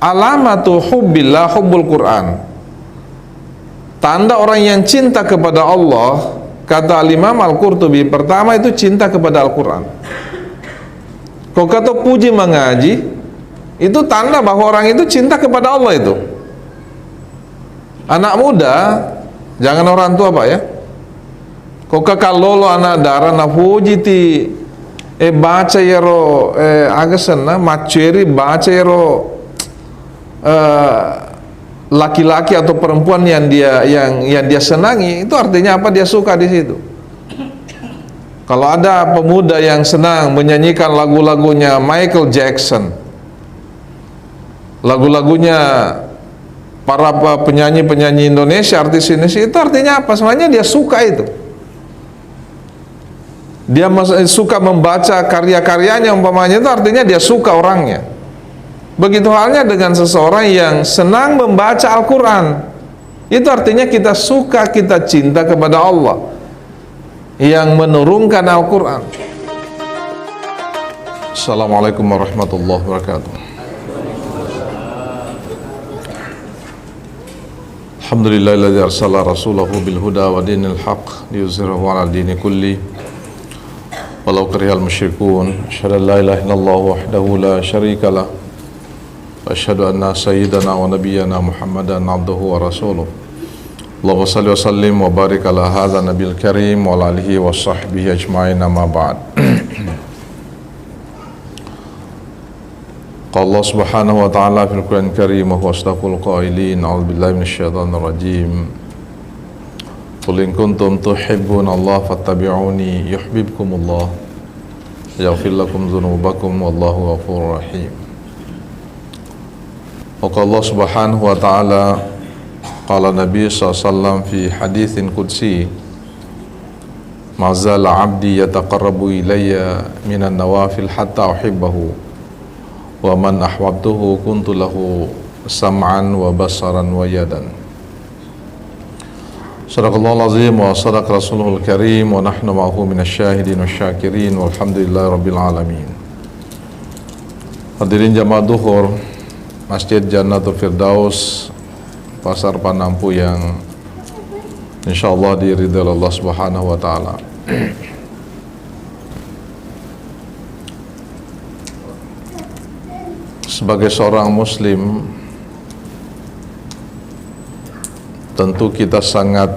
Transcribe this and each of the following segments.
alamatu hubbillah hubbul Quran. Tanda orang yang cinta kepada Allah, kata Imam Al-Qurtubi, pertama itu cinta kepada Al-Quran. Kau kata puji mengaji, itu tanda bahwa orang itu cinta kepada Allah itu. Anak muda, jangan orang tua Pak ya. Kau kalau anak darah na puji ti baca yero agasan na maceri baca yero laki-laki atau perempuan yang dia senangi, itu artinya apa? Dia suka di situ. Kalau ada pemuda yang senang menyanyikan lagu-lagunya Michael Jackson, lagu-lagunya para penyanyi-penyanyi Indonesia, artis Indonesia, itu artinya apa? Sebenarnya dia suka itu. Dia suka membaca karya-karyanya, umpamanya, itu artinya dia suka orangnya. Begitu halnya dengan seseorang yang senang membaca Al-Quran, itu artinya kita suka, kita cinta kepada Allah yang menurunkan Al-Quran. Assalamualaikum warahmatullahi wabarakatuh. Alhamdulillahilladzi arsala rasulahu bil huda wa dinil haqq liyuzhirahu 'ala dini kulli walau karihal musyrikun. Asyhadu an la ilaha illallah wahdahu la syarika lah wa asyhadu anna sayyidana wa nabiyyana Muhammadan abduhu wa rasuluh. Allahumma salli wa sallim wa barik ala hadza nabiyil karim wa ala alihi wa sahbihi ajma'in, amma ba'd. Qala Allah subhanahu wa ta'ala fil Qur'an karim wa huwa asdaqul qailin. A'udzu billahi minasyaitonir rajim. Qul in kuntum tuhibbuna Allah fattabi'uni yuhibbukumullah yaghfir lakum dzunubakum wallahu ghafurur rahim. Wa qala Allah subhanahu wa ta'ala qala Nabi sallallahu alaihi wasallam fi haditsin qudsi, ma zala 'abdi yataqarrabu ilayya minan nawafil hatta uhibbahu wa man ahbabtuhu kuntu lahu sam'an wa basaran wa yadan. Sadaqallahul azim wa sadaq rasuluhul karim wa nahnu ma'ahu minasyahidin wasyakirin walhamdulillahi rabbil alamin. Hadirin jamaah duhur Masjid Jannatul Firdaus Pasar Panampu yang insyaallah diridhai Allah Subhanahu wa taala. Sebagai seorang muslim, tentu kita sangat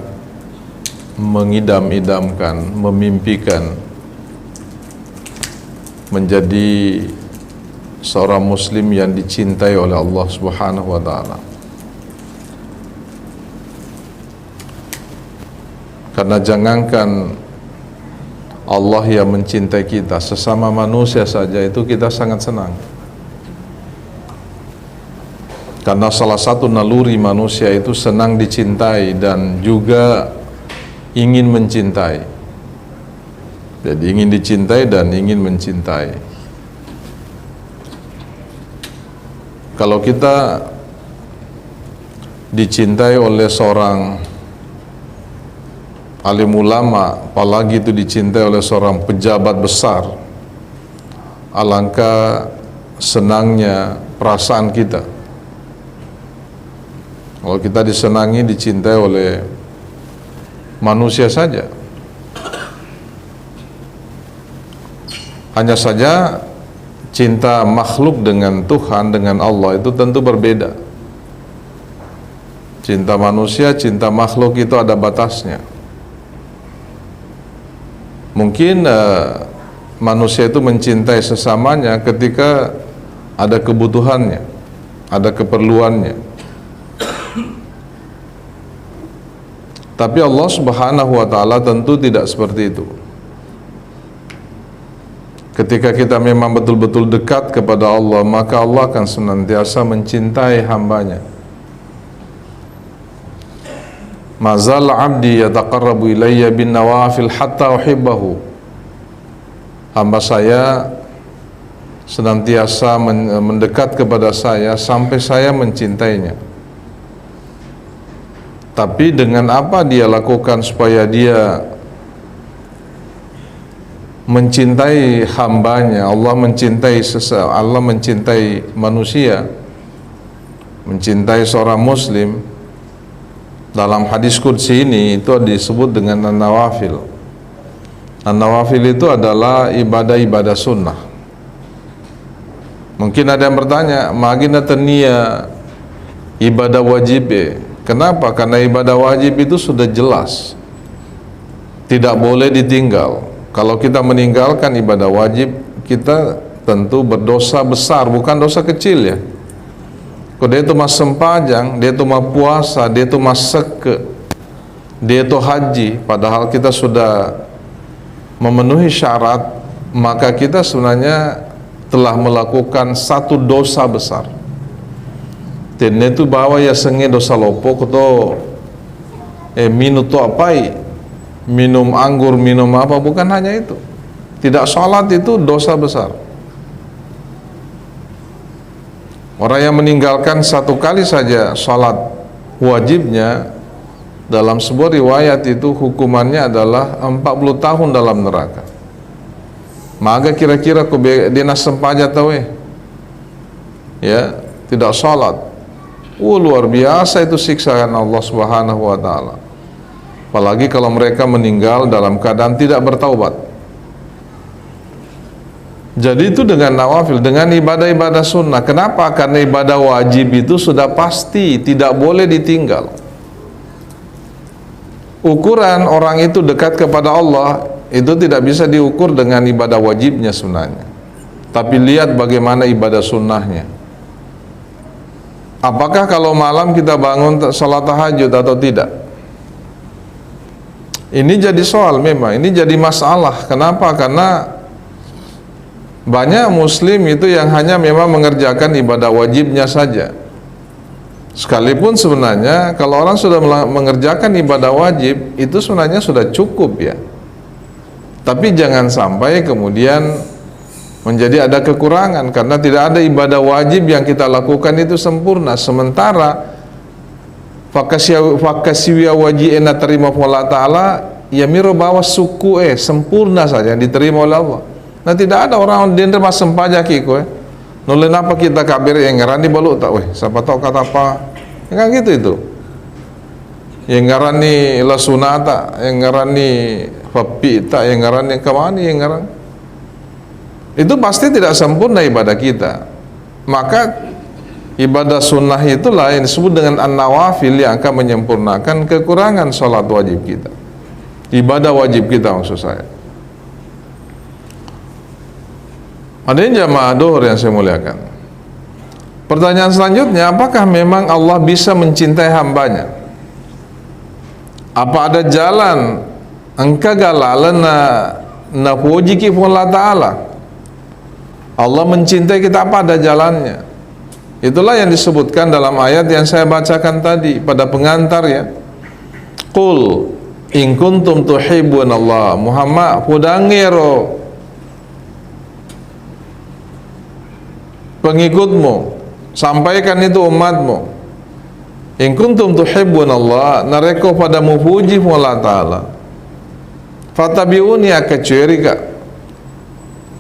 mengidam-idamkan, memimpikan menjadi seorang muslim yang dicintai oleh Allah Subhanahu wa taala. Karena jangankan Allah yang mencintai kita, sesama manusia saja itu kita sangat senang. Karena salah satu naluri manusia itu senang dicintai dan juga ingin mencintai. Jadi ingin dicintai dan ingin mencintai. Kalau kita dicintai oleh seorang alim ulama, apalagi itu dicintai oleh seorang pejabat besar, alangkah senangnya perasaan kita. Kalau kita disenangi, dicintai oleh manusia saja, hanya saja cinta makhluk dengan Tuhan, dengan Allah itu tentu berbeda. Cinta manusia, cinta makhluk itu ada batasnya. Mungkin manusia itu mencintai sesamanya ketika ada kebutuhannya, ada keperluannya. Tapi Allah Subhanahu wa ta'ala tentu tidak seperti itu. Ketika kita memang betul-betul dekat kepada Allah, maka Allah akan senantiasa mencintai hambanya. Mazal abdi yataqarrabu ilayya bin nawafil hatta uhibbahu. Hamba saya senantiasa mendekat kepada saya sampai saya mencintainya. Tapi dengan apa dia lakukan supaya dia mencintai hambanya? Allah mencintai manusia mencintai seorang muslim dalam hadis qudsi ini itu disebut dengan an-nawafil. An-nawafil itu adalah ibadah-ibadah sunnah. Mungkin ada yang bertanya, magina tenia ibadah wajib ya? Kenapa? Karena ibadah wajib itu sudah jelas, tidak boleh ditinggal. Kalau kita meninggalkan ibadah wajib, kita tentu berdosa besar, bukan dosa kecil ya. Kalau dia itu mas sempajang, dia itu mas puasa, dia itu mas seke, dia itu haji, padahal kita sudah memenuhi syarat, maka kita sebenarnya telah melakukan satu dosa besar. Dan itu bawa ya senge dosa lopok atau minum tu apai, minum anggur, minum apa, bukan hanya itu. Tidak sholat itu dosa besar. Orang yang meninggalkan satu kali saja sholat wajibnya, dalam sebuah riwayat itu hukumannya adalah 40 tahun dalam neraka. Maka kira-kira dia nas sempaja tahu ya, tidak sholat. Luar biasa itu siksaan Allah Subhanahu wa taala. Apalagi kalau mereka meninggal dalam keadaan tidak bertaubat. Jadi itu dengan nawafil, dengan ibadah-ibadah sunnah. Kenapa? Karena ibadah wajib itu sudah pasti tidak boleh ditinggal. Ukuran orang itu dekat kepada Allah itu tidak bisa diukur dengan ibadah wajibnya sebenarnya, tapi lihat bagaimana ibadah sunnahnya. Apakah kalau malam kita bangun salat tahajud atau tidak? Ini jadi soal memang, ini jadi masalah. Kenapa? Karena banyak muslim itu yang hanya memang mengerjakan ibadah wajibnya saja. Sekalipun sebenarnya kalau orang sudah mengerjakan ibadah wajib itu sebenarnya sudah cukup ya. Tapi jangan sampai kemudian menjadi ada kekurangan, karena tidak ada ibadah wajib yang kita lakukan itu sempurna. Sementara fakasiwiya waji'ena terima Allah Ta'ala ya miro bawa suku sempurna saja yang diterima oleh Allah. Nah tidak ada orang yang mas sempaja kiko nulen apa kita kabir yang ngarani balu tak siapa tahu kata apa kan gitu itu yang ngarani la sunata, yang ngarani papi tak, yang ngarani kemana, yang ngaran itu pasti tidak sempurna ibadah kita. Maka ibadah sunnah itulah yang disebut dengan an-nawafil yang akan menyempurnakan kekurangan sholat wajib kita, ibadah wajib kita maksud saya. Hadirin jamaah duhur yang saya muliakan, pertanyaan selanjutnya, apakah memang Allah bisa mencintai hambanya? Apa ada jalan engkau galalana na puji Allah Ta'ala? Allah mencintai kita, apa ada jalannya? Itulah yang disebutkan dalam ayat yang saya bacakan tadi pada pengantar ya. Qul in kuntum tuhibbun Allah, Muhammad hudangiro pengikutmu, sampaikan itu umatmu, in kuntum tuhibbun Allah, nareko pada mupuji Allah Ta'ala, fatabi'uni akacerika,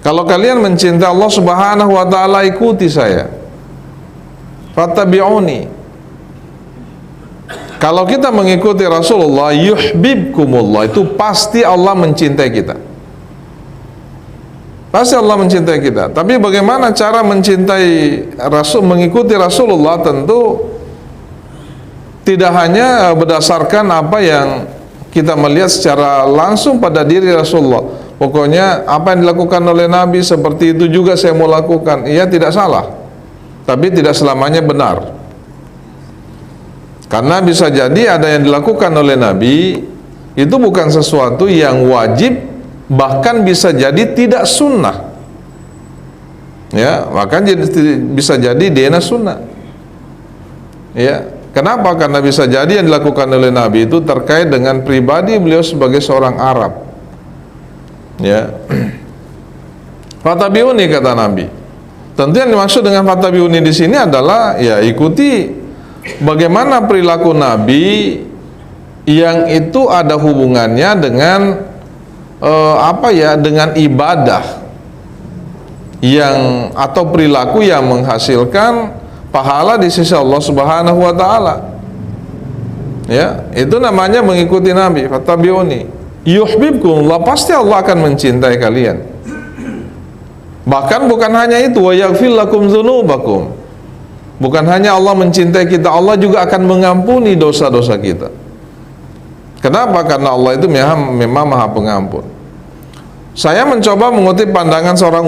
kalau kalian mencintai Allah Subhanahu wa Ta'ala ikuti saya, fatabi'uni. Kalau kita mengikuti Rasulullah, yuhibbukumullah, itu pasti Allah mencintai kita. Pasti Allah mencintai kita. Tapi bagaimana cara mencintai Rasul, mengikuti Rasulullah? Tentu tidak hanya berdasarkan apa yang kita melihat secara langsung pada diri Rasulullah. Pokoknya apa yang dilakukan oleh Nabi seperti itu juga saya mau lakukan. Iya, tidak salah, tapi tidak selamanya benar. Karena bisa jadi ada yang dilakukan oleh Nabi itu bukan sesuatu yang wajib, bahkan bisa jadi tidak sunnah. Ya, bahkan bisa jadi dia sunnah. Ya, kenapa? Karena bisa jadi yang dilakukan oleh Nabi itu terkait dengan pribadi beliau sebagai seorang Arab. Ya, fatabiuni kata Nabi. Tentu yang dimaksud dengan fatabiuni di sini adalah ya ikuti bagaimana perilaku Nabi yang itu ada hubungannya dengan dengan ibadah yang atau perilaku yang menghasilkan pahala di sisi Allah Subhanahu wa taala. Ya, itu namanya mengikuti Nabi. Fattabi'uni yuhibbukumullah, pasti Allah akan mencintai kalian. Bahkan bukan hanya itu, wa yaghfir lakum dzunubakum. Bukan hanya Allah mencintai kita, Allah juga akan mengampuni dosa-dosa kita. Kenapa? Karena Allah itu memang Maha Pengampun. Saya mencoba mengutip pandangan seorang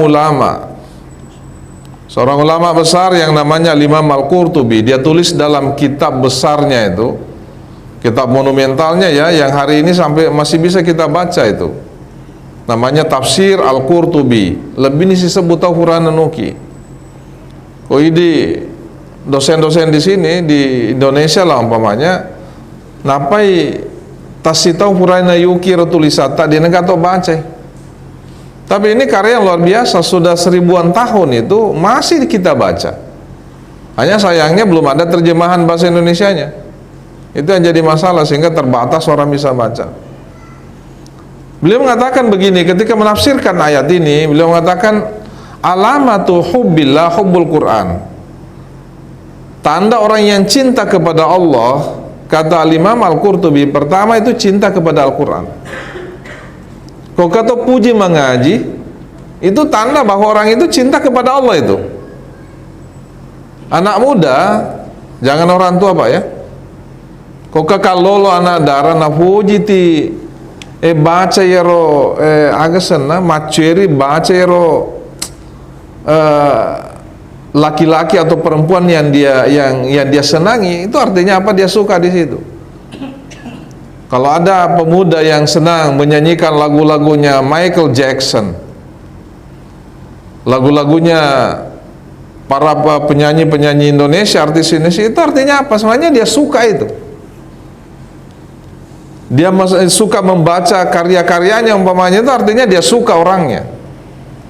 ulama besar yang namanya Imam Al-Qurtubi. Dia tulis dalam kitab besarnya itu, kitab monumentalnya ya, yang hari ini sampai masih bisa kita baca itu. Namanya Tafsir Al-Qurtubi. Lebih disebut Quran Nuki. Oh, ini dosen-dosen di sini di Indonesia lah umpamanya, napai tasitau Qurana yuki tulisata dia enggak tahu baca. Tapi ini karya yang luar biasa, sudah 1000-an tahun itu masih kita baca. Hanya sayangnya belum ada terjemahan bahasa Indonesianya. Itu yang jadi masalah, sehingga terbatas orang bisa baca. Beliau mengatakan begini ketika menafsirkan ayat ini, beliau mengatakan alamatu hubbillah hubbul Quran. Tanda orang yang cinta kepada Allah, kata Imam Al-Qurtubi, pertama itu cinta kepada Al-Quran. Kau kata puji mengaji, itu tanda bahwa orang itu cinta kepada Allah itu. Anak muda, jangan orang tua Pak ya. Kau kalau anak darah na puji ti baca yero agasana maceri baca yero laki-laki atau perempuan yang dia senangi, itu artinya apa? Dia suka di situ. Kalau ada pemuda yang senang menyanyikan lagu-lagunya Michael Jackson, lagu-lagunya para penyanyi-penyanyi Indonesia, artis Indonesia, itu artinya apa? Sebenarnya dia suka itu. Dia suka membaca karya-karyanya umpamanya, itu artinya dia suka orangnya.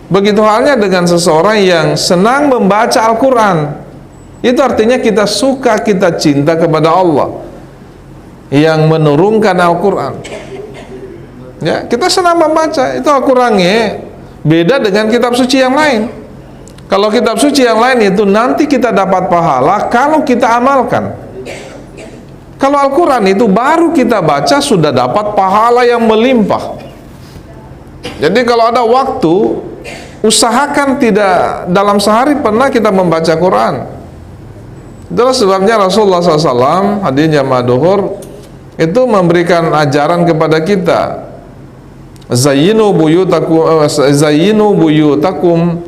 Begitu halnya dengan seseorang yang senang membaca Al-Quran, itu artinya kita suka, kita cinta kepada Allah yang menurunkan Al-Quran. Ya, kita senang membaca itu Al-Qurannya. Beda dengan kitab suci yang lain. Kalau kitab suci yang lain itu nanti kita dapat pahala kalau kita amalkan. Kalau Al-Quran itu baru kita baca sudah dapat pahala yang melimpah. Jadi kalau ada waktu, usahakan tidak dalam sehari pernah kita membaca Quran. Itulah sebabnya Rasulullah SAW hadirnya Maduhur itu memberikan ajaran kepada kita, zayyinu buyutakum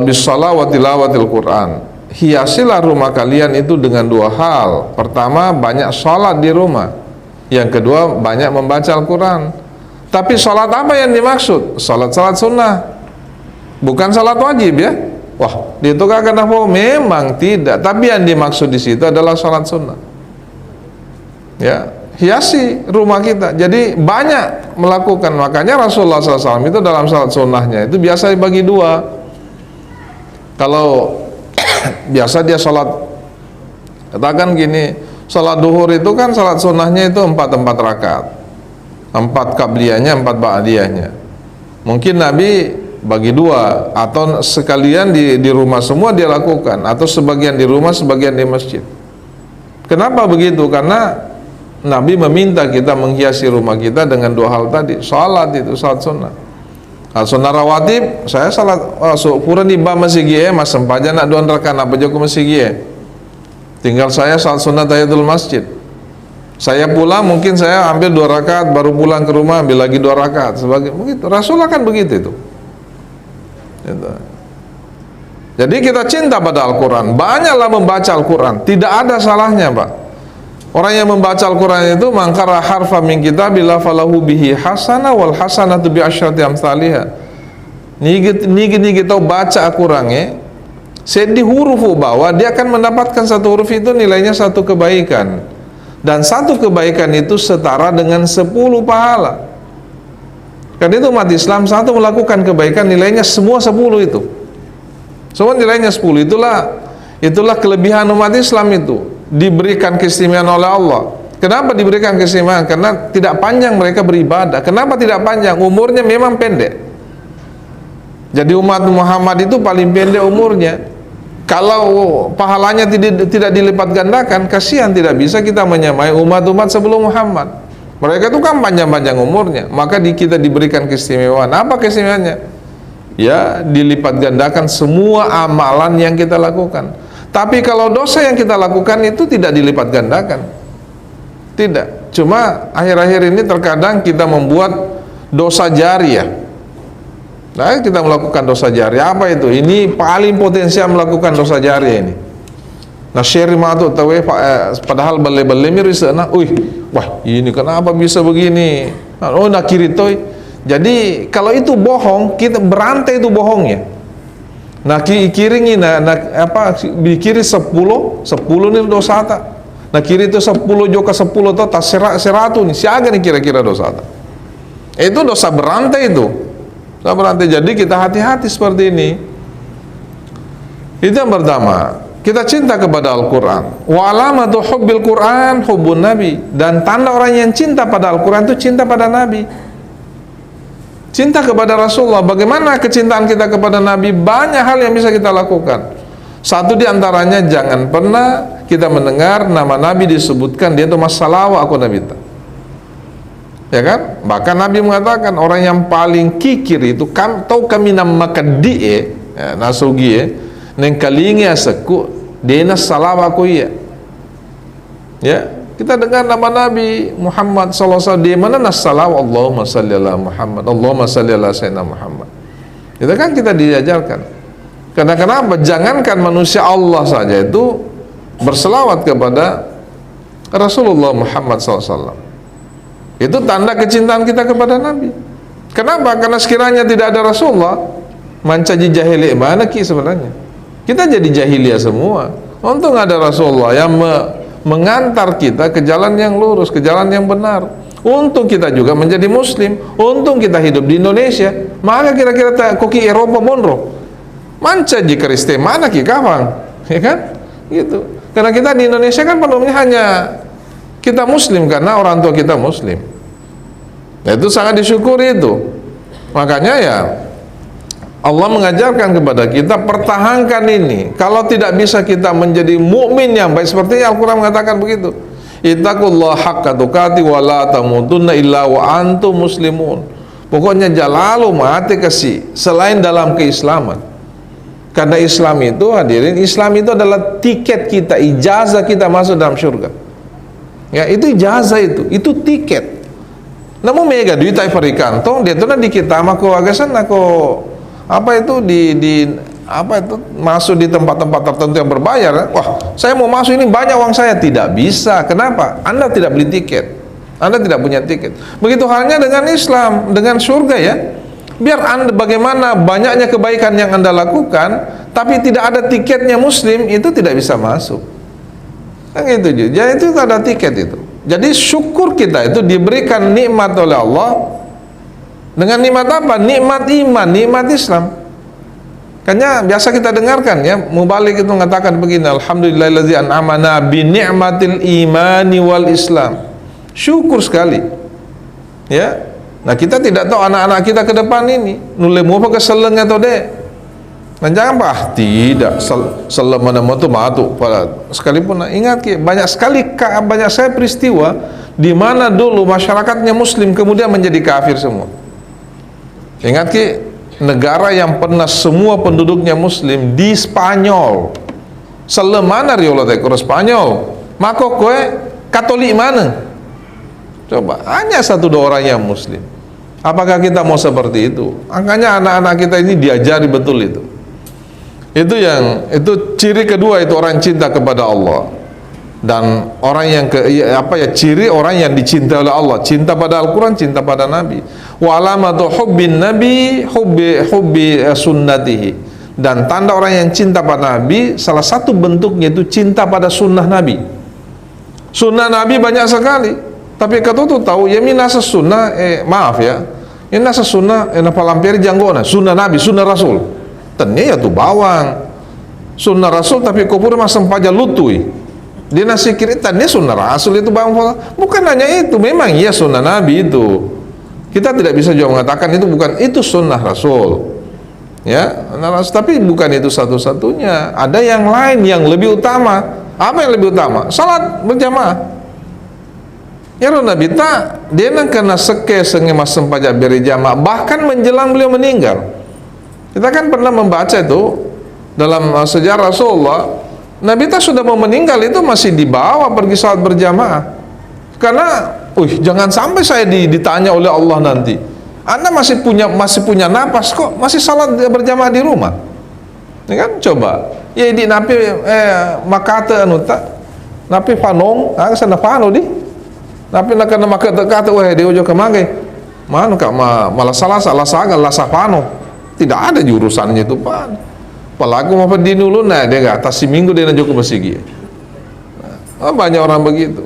bis-shalah wa tilawatil Quran. Hiasilah rumah kalian itu dengan dua hal. Pertama, banyak salat di rumah. Yang kedua, banyak membaca Al-Quran. Tapi salat apa yang dimaksud? Salat sunnah, bukan salat wajib ya. Wah, itu kan kenapa? Memang tidak. Tapi yang dimaksud di situ adalah salat sunnah. Ya, hiasi rumah kita. Jadi banyak melakukan. Makanya Rasulullah SAW itu dalam salat sunnahnya itu biasa dibagi dua. Kalau biasa dia salat, katakan gini, salat duhur itu kan salat sunnahnya itu 4 rakaat, 4 qabliyahnya, 4 ba'diyahnya. Mungkin Nabi bagi dua, atau sekalian di rumah semua dia lakukan, atau sebagian di rumah, sebagian di masjid. Kenapa begitu? Karena Nabi meminta kita menghiasi rumah kita dengan dua hal tadi. Salat itu, salat sunnah. Sunnah rawatib, saya salat ukuran di masjid mas sempaja nak 2 rakaat apa joko masjid. Tinggal saya salat sunnah tahiyatul masjid. Saya pulang mungkin saya ambil 2 rakaat, baru pulang ke rumah ambil lagi 2 rakaat sebagai begitu. Rasulullah kan begitu itu. Gitu. Jadi kita cinta pada Al-Quran, banyaklah membaca Al-Quran, tidak ada salahnya Pak. Orang yang membaca Al-Quran itu mangkara harfa min kitabillah falahu bihi hasanah wal hasanatu bi asyrati amsalihha. Nigi kita baca Al-Qurannya, di huruf bawah dia akan mendapatkan satu huruf itu nilainya 1 kebaikan, dan 1 kebaikan itu setara dengan 10 pahala. Karena itu umat Islam satu melakukan kebaikan nilainya semua 10 itu. Semua nilainya 10. Itulah kelebihan umat Islam itu. Diberikan keistimewaan oleh Allah. Kenapa diberikan keistimewaan? Karena tidak panjang mereka beribadah. Kenapa tidak panjang? Umurnya memang pendek. Jadi umat Muhammad itu paling pendek umurnya. Kalau pahalanya tidak dilipat gandakan, kasihan tidak bisa kita menyamai umat-umat sebelum Muhammad. Mereka itu kan panjang-panjang umurnya, maka kita diberikan keistimewaan. Apa keistimewaannya? Ya, dilipat gandakan semua amalan yang kita lakukan. Tapi kalau dosa yang kita lakukan itu tidak dilipat gandakan. Tidak. Cuma akhir-akhir ini terkadang kita membuat dosa jariah. Nah, kita melakukan dosa jariah. Apa itu? Ini paling potensial melakukan dosa jariah ini. Nah, syari matu tahu padahal bale-bale mirisa na, wah, ini kenapa bisa begini? Oh, nak kiri toy. Jadi, kalau itu bohong, kita berantai itu bohongnya. Nah, kiri ini kiri 10 nih dosa tak. Nah, kiri itu 10 joka 10 toh tas 100 nih. Siaga nih kira-kira dosa tak. Itu dosa berantai itu. Jadi kita hati-hati seperti ini. Itu yang pertama. Kita cinta kepada Al-Quran. Wa alamatu hubbil Quran hubbun Nabi. Dan tanda orang yang cinta pada Al-Quran itu cinta pada Nabi. Cinta kepada Rasulullah. Bagaimana kecintaan kita kepada Nabi? Banyak hal yang bisa kita lakukan. Satu di antaranya, jangan pernah kita mendengar nama Nabi disebutkan dia itu masalawa aku Nabi. Ya kan? Bahkan Nabi mengatakan orang yang paling kikir itu tahu kami nama kadie nasugie neng kalingi asaku dena salawa aku ya. Kita dengar nama Nabi Muhammad SAW di mana nasalawa Allahumma salli ala Muhammad, Allahumma salli ala sayyidina Muhammad. Itu kan kita diajarkan. Karena kenapa? Jangankan manusia, Allah saja itu berselawat kepada Rasulullah Muhammad SAW. Itu tanda kecintaan kita kepada Nabi. Kenapa? Karena sekiranya tidak ada Rasulullah, mancaji jahiliyah mana sebenarnya? Kita jadi jahiliyah semua. Untung ada Rasulullah yang mengantar kita ke jalan yang lurus, ke jalan yang benar. Untung kita juga menjadi Muslim. Untung kita hidup di Indonesia. Maka kira-kira koki Eropa monro. Mancaji Kristen mana kawan? Ya kan? Gitu. Karena kita di Indonesia kan penuhnya hanya kita Muslim karena orang tua kita Muslim. Nah, itu sangat disyukuri itu. Makanya ya Allah mengajarkan kepada kita pertahankan ini. Kalau tidak bisa kita menjadi mukmin yang baik, seperti Al-Quran mengatakan begitu. Ittaqullaha haqqa tuqati wa la tamutunna illa wa antum muslimun. Pokoknya jalalu mati kasih selain dalam keislaman. Karena Islam itu, hadirin, Islam itu adalah tiket kita, ijazah kita masuk dalam surga. Ya, itu ijazah itu tiket. Namun mega duit ay parikanto, dia tuh di kita mako agasan ako apa itu masuk di tempat-tempat tertentu yang berbayar. Wah, saya mau masuk ini banyak uang saya, tidak bisa. Kenapa? Anda tidak beli tiket. Anda tidak punya tiket. Begitu halnya dengan Islam, dengan surga ya. Biar Anda bagaimana banyaknya kebaikan yang Anda lakukan, tapi tidak ada tiketnya Muslim, itu tidak bisa masuk. Kan gitu. Jadi itu ada tiket itu. Jadi syukur kita itu diberikan nikmat oleh Allah. Dengan nikmat apa? Nikmat iman, nikmat Islam. Kayaknya biasa kita dengarkan ya, Mubalik itu mengatakan begini, alhamdulillahillazi an'amana bi ni'matil imani wal Islam. Syukur sekali. Ya. Nah, kita tidak tahu anak-anak kita ke depan ini nule mau pakai seleng atau deh. Nah, jangan tidak selem mana tu matu pada sekalipun. Ingat banyak sekali peristiwa di mana dulu masyarakatnya Muslim kemudian menjadi kafir semua. Ingat negara yang pernah semua penduduknya Muslim di Spanyol. Selem mana riola tekor Spanyol? Maka kowe Katolik mana? Coba hanya 1-2 orang yang Muslim. Apakah kita mau seperti itu? Angkanya anak-anak kita ini diajari betul itu. Itu ciri kedua, itu orang cinta kepada Allah. Dan orang yang ciri orang yang dicintai oleh Allah, cinta pada Al-Quran, cinta pada Nabi. Wa alamatu hubbin Nabi hubbi sunnatihi. Dan tanda orang yang cinta pada Nabi, salah satu bentuknya itu cinta pada sunnah Nabi. Sunnah Nabi banyak sekali. Tapi kata tu tahu ya minasa sunnah maaf ya. Ini nasa sunnah napa lampir janggona, sunnah Nabi, sunnah Rasul. Ternyata ya tu bawang. Sunnah Rasul tapi kubur masam paja lutui. Dia nasi kiri tadinya sunnah Rasul itu bawang. Bukan hanya itu, memang iya sunnah Nabi itu. Kita tidak bisa juga mengatakan itu bukan, itu sunnah Rasul. Ya, tapi bukan itu satu-satunya. Ada yang lain yang lebih utama. Apa yang lebih utama? Salat berjamaah. Ya Nabi tak dia nak kena seke sengemas sempajak beri jamaah bahkan menjelang beliau meninggal. Kita kan pernah membaca itu dalam sejarah Rasulullah, Nabi tak sudah mau meninggal itu masih dibawa pergi salat berjamaah. Karena, jangan sampai saya ditanya oleh Allah nanti. Anda masih punya napas kok masih salat berjamaah di rumah. Ini kan coba. Ya di napi makata anu tak napi fanong, sana fano di. Napi nak kena makata dia ujo kemangge. Mana kak malah salah sagal lasa fano. Tidak ada jurusannya itu Pak. Pelaku mau pergi dulu nah dia enggak atas seminggu dia cukup bersigi. Nah, banyak orang begitu.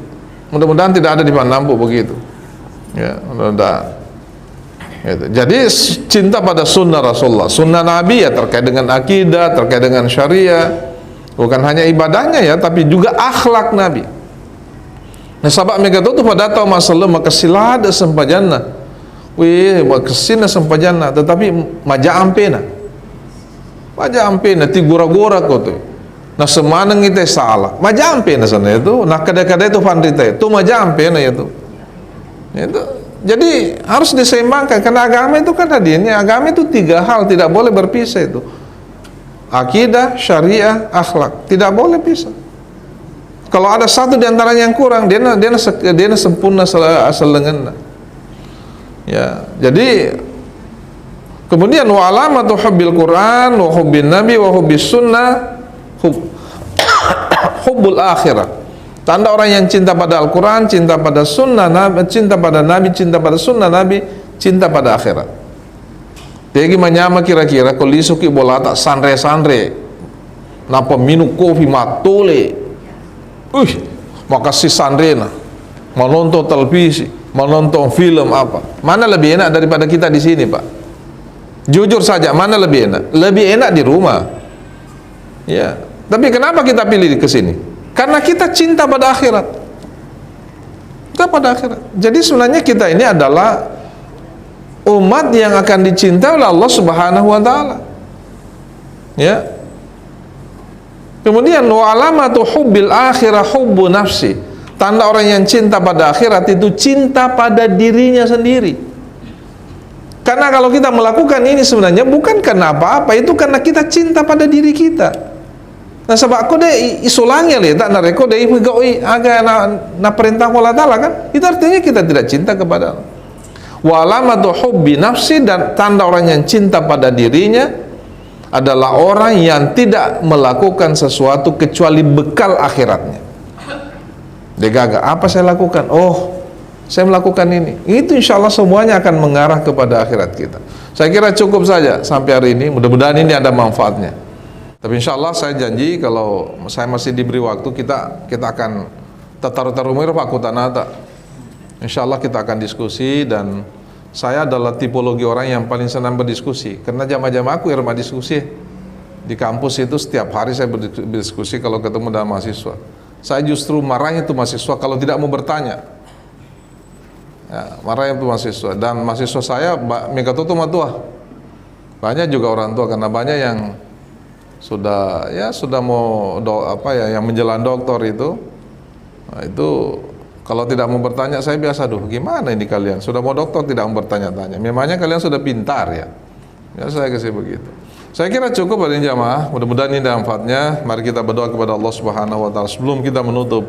Mudah-mudahan tidak ada di Nampu begitu. Ya, mudah-mudahan. Gitu. Jadi cinta pada sunnah Rasulullah, sunnah Nabi ya terkait dengan akidah, terkait dengan syariah, bukan hanya ibadahnya ya, tapi juga akhlak Nabi. Nah, sahabat mereka itu pada tahu masalah maka silada sempajana, kesina sempajana, tetapi maja ampena ti gura-gura kau tu. Nah semanang itu salah, maja ampena sana itu, nah kadang-kadang itu pandita itu maja ampena itu. Jadi harus diseimbangkan karena agama itu kan hadirnya agama itu 3 hal tidak boleh berpisah itu akidah, syariah, akhlak tidak boleh pisah. Kalau ada satu di antara yang kurang dia sempurna asal lengan. Ya, jadi kemudian wa alamatu hubbil Quran wa hubbin nabi wa hubbis sunnah hubbul akhirah. Tanda orang yang cinta pada Al-Quran, cinta pada sunnah Nabi, cinta pada Nabi, cinta pada sunnah Nabi, cinta pada akhirat. Dia menyama kira-kira kalau lisuki bola tak sandre-sandre, napa minum kopi matole, makasih sandre na, menonton televisi, menonton film apa, mana lebih enak daripada kita di sini Pak? Jujur saja, mana lebih enak? Lebih enak di rumah. Ya, tapi kenapa kita pilih ke sini? Karena kita cinta pada akhirat. Kita pada akhirat. Jadi sebenarnya kita ini adalah umat yang akan dicintai oleh Allah Subhanahu wa taala. Ya. Kemudian wa alamatu hubbil akhirah hubbu nafsi. Tanda orang yang cinta pada akhirat itu cinta pada dirinya sendiri. Karena kalau kita melakukan ini sebenarnya bukan karena apa-apa, itu karena kita cinta pada diri kita. Nah sebab aku deh isulangnya lihat tak nareko deh ibu goi aga na perintah Allah Taala kan itu artinya kita tidak cinta kepada Allah. Wa alamatu hubbi nafsi, dan tanda orang yang cinta pada dirinya adalah orang yang tidak melakukan sesuatu kecuali bekal akhiratnya. Dia gagal, apa saya lakukan? Oh, saya melakukan ini. Itu insya Allah semuanya akan mengarah kepada akhirat kita. Saya kira cukup saja sampai hari ini. Mudah-mudahan ini ada manfaatnya. Tapi insya Allah saya janji kalau saya masih diberi waktu kita akan tatar-tarumir Pak Kutanata. Insya Allah kita akan diskusi, dan saya adalah tipologi orang yang paling senang berdiskusi karena jamaah-jamaah aku irma diskusi di kampus itu setiap hari saya berdiskusi kalau ketemu dengan mahasiswa. Saya justru marahnya itu mahasiswa kalau tidak mau bertanya. Ya, marahnya itu mahasiswa, dan mahasiswa saya mereka tuh matua. Banyak juga orang tua karena banyak yang sudah mau yang menjelang doktor itu. Nah, itu kalau tidak mau bertanya saya biasa gimana ini kalian sudah mau doktor tidak mau bertanya-tanya, memangnya kalian sudah pintar ya. Ya saya kasih begitu. Saya kira cukup pada jamaah, mudah-mudahan ini ada manfaatnya. Mari kita berdoa kepada Allah Subhanahu wa taala sebelum kita menutup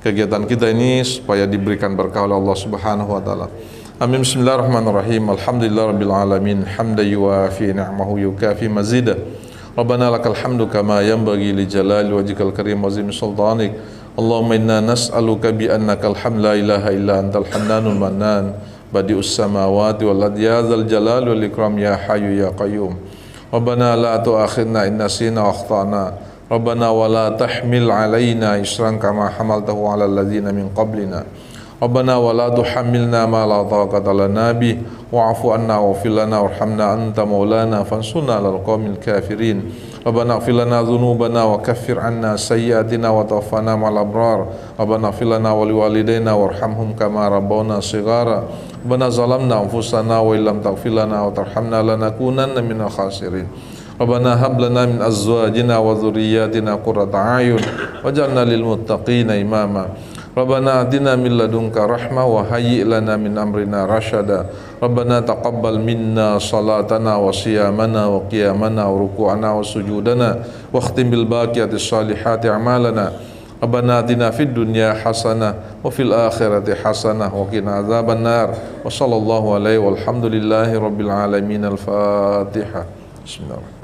kegiatan kita ini supaya diberikan berkah oleh Allah Subhanahu wa taala. Amin. Bismillahirrahmanirrahim. Alhamdulillahirabbil alamin, hamdan yuwafi ni'mahu yukafi mazidah. Rabbana lakal hamdu kama yanbaghi li jalali wajhikal karim wa azim sultanik. Allahumma inna nas'aluka bi annaka alhamdu la ilaha illa antal hannanul mannan badi'us samawati wal ardi ya dzal jalali wal ikram ya hayyu ya qayyum. Rabbana la tu'akhidna in nasina wa akhtana. Rabbana wa la tahmil alaina isran kama hamaltahu ala alladzina min qablina. Rabbana wa la tuhammilna ma la taqata lana bi wa'fu anna waghfir lana warhamna anta maulana fansurna 'alal qaumil kafirin. Rabbana ighfir lana dhunubana wa kaffir 'anna sayyi'atina wa tawaffana ma'al abrar. Rabbana ighfir lana wa liwalidayna warhamhum kama rabbawna shighara. Rabbana zalamna anfusana wa illam taghfir lana wa tarhamna lanakunanna minal khasirin. Rabbana hab lana min azwajina wa dhurriyyatina qurrata a'yun waj'alna lil muttaqina imama. Rabbana atina min ladunka rahmah wa hayyi' lana min amrina rasyada. Rabbana taqabbal minna salatana wa siyamana wa qiyamana wa ruku'ana wa sujudana wa khtim bil baqiyatis salihati a'malana. Rabbana atina fid dunya hasanah wa fil akhirati hasanah wa qina adzaban nar. Wa sallallahu alaihi walhamdulillahi rabbil alamin. Al-Fatihah. Bismillahirrahmanirrahim.